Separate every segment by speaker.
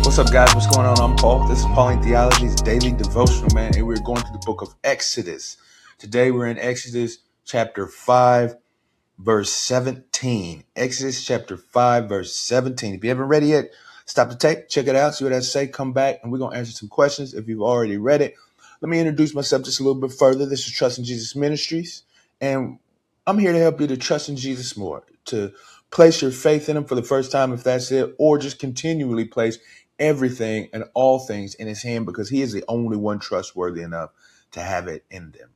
Speaker 1: What's up, guys? What's going on? I'm Paul. This is Pauline Theology's daily devotional, man, and we're going to the book of Exodus. Today, we're in Exodus chapter 5, verse 17. Exodus chapter 5, verse 17. If you haven't read it yet, stop the tape, check it out, see what I say, come back, and we're going to answer some questions. If you've already read it, let me introduce myself just a little bit further. This is Trust in Jesus Ministries, and I'm here to help you to trust in Jesus more, to place your faith in him for the first time, if that's it, or just continually place everything and all things in his hand, because he is the only one trustworthy enough to have it in them.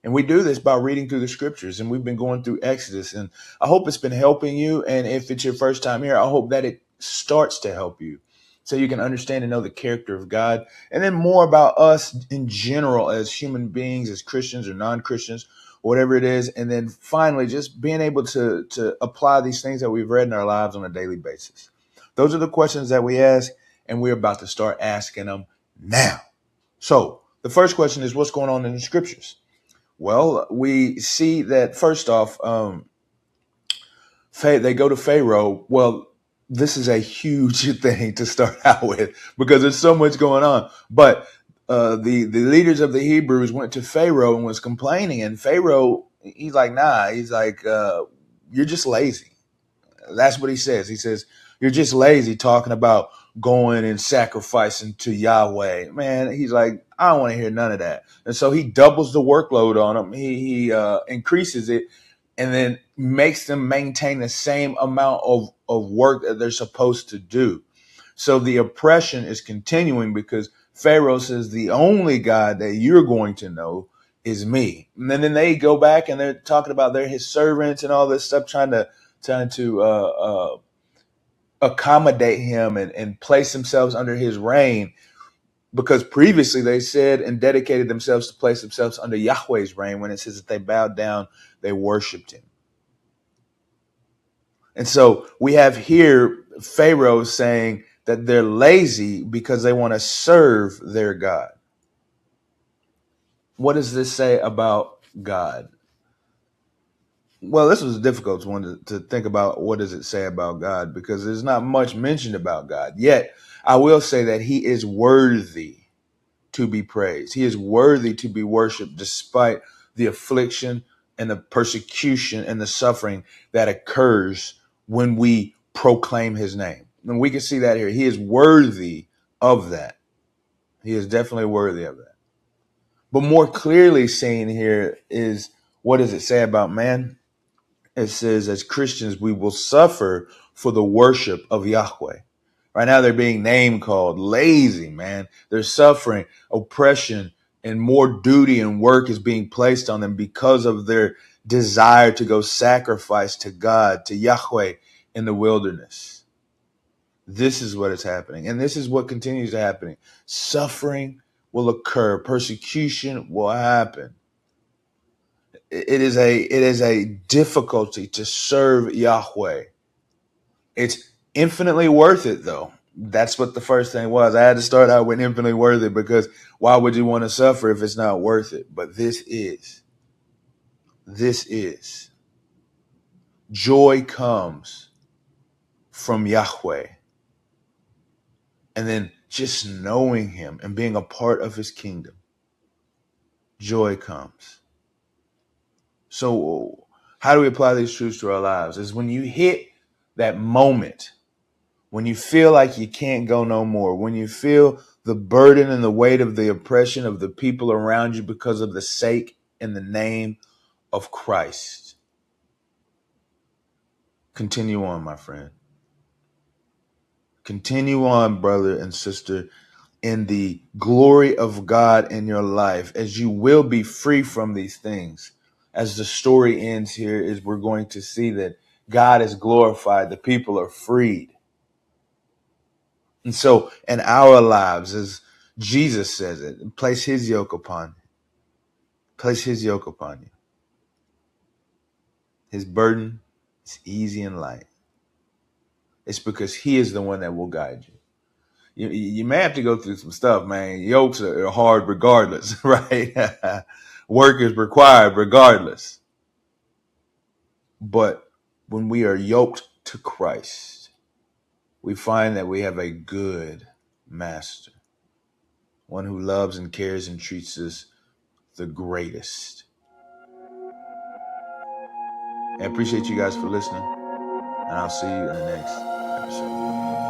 Speaker 1: And we do this by reading through the scriptures, and we've been going through Exodus, and I hope it's been helping you. And if it's your first time here, I hope that it starts to help you so you can understand and know the character of God, and then more about us in general as human beings, as Christians or non-Christians, whatever it is. And then finally, just being able to apply these things that we've read in our lives on a daily basis. Those are the questions that we ask, and we're about to start asking them now. So the first question is, what's going on in the scriptures? Well, we see that first off, they go to Pharaoh. Well, this is a huge thing to start out with because there's so much going on. But the leaders of the Hebrews went to Pharaoh and was complaining, and Pharaoh, he's like, nah, he's like, you're just lazy. That's what he says. He says, you're just lazy talking about going and sacrificing to Yahweh. Man, he's like, I don't want to hear none of that. And so he doubles the workload on them. He increases it and then makes them maintain the same amount of work that they're supposed to do. So the oppression is continuing because Pharaoh says the only God that you're going to know is me. And then they go back and they're talking about they're his servants and all this stuff, trying to accommodate him and place themselves under his reign, because previously they said and dedicated themselves to place themselves under Yahweh's reign. When it says that they bowed down, they worshiped him. And so we have here Pharaoh saying that they're lazy because they want to serve their God. What does this say about God? Well, this was a difficult one to think about. What does it say about God? Because there's not much mentioned about God. Yet, I will say that he is worthy to be praised. He is worthy to be worshiped despite the affliction and the persecution and the suffering that occurs when we proclaim his name. And we can see that here. He is worthy of that. He is definitely worthy of that. But more clearly seen here is, what does it say about man? It says, as Christians, we will suffer for the worship of Yahweh. Right now, they're being name called lazy, man. They're suffering oppression, and more duty and work is being placed on them because of their desire to go sacrifice to God, to Yahweh in the wilderness. This is what is happening. And this is what continues to happen. Suffering will occur. Persecution will happen. It is a difficulty to serve Yahweh. It's infinitely worth it, though. That's what the first thing was. I had to start out with infinitely worth it, because why would you want to suffer if it's not worth it? But this is. Joy comes from Yahweh. And then just knowing him and being a part of his kingdom, joy comes. So how do we apply these truths to our lives? Is when you hit that moment, when you feel like you can't go no more, when you feel the burden and the weight of the oppression of the people around you because of the sake and the name of Christ. Continue on, my friend. Continue on, brother and sister, in the glory of God in your life, as you will be free from these things. As the story ends here, is we're going to see that God is glorified. The people are freed. And so in our lives, as Jesus says it, place his yoke upon you. Place his yoke upon you. His burden is easy and light. It's because he is the one that will guide you. You may have to go through some stuff, man. Yokes are hard regardless, right? Work is required regardless. But when we are yoked to Christ, we find that we have a good master, one who loves and cares and treats us the greatest. I appreciate you guys for listening, and I'll see you in the next episode.